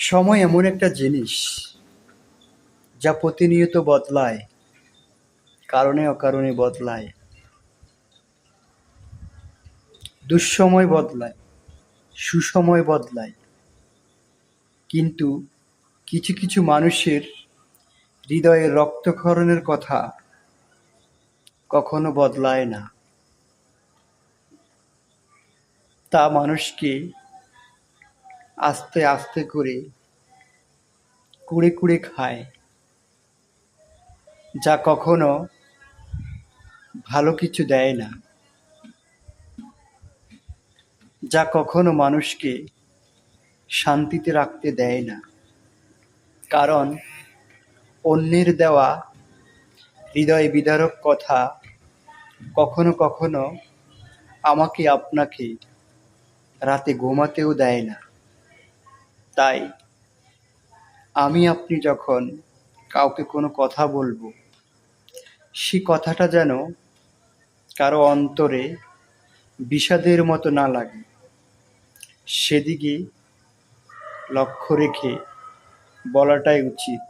সময় এমন একটা জিনিস যা প্রতিনিয়ত বদলায়, কারণে অকারণে বদলায়। দুঃসময় বদলায়, সুসময় বদলায়, কিন্তু কিছু কিছু মানুষের হৃদয়ের রক্তক্ষরণের কথা কখনো বদলায় না। তা মানুষকে আস্তে আস্তে করে কুড়ে কুড়ে খায়, যা কখনো ভালো কিছু দেয় না, যা কখনো মানুষকে শান্তিতে রাখতে দেয় না। কারণ অন্যের দেওয়া হৃদয় বিদারক কথা কখনো কখনো আমাকে আপনাকে রাতে ঘুমাতেও দেয় না। তাই আমি আপনি যখন কাউকে কোনো কথা বলবো, সে কথাটা যেন কারো অন্তরে বিষাদের মতো না লাগে, সেদিকে লক্ষ্য রেখে বলাটাই উচিত।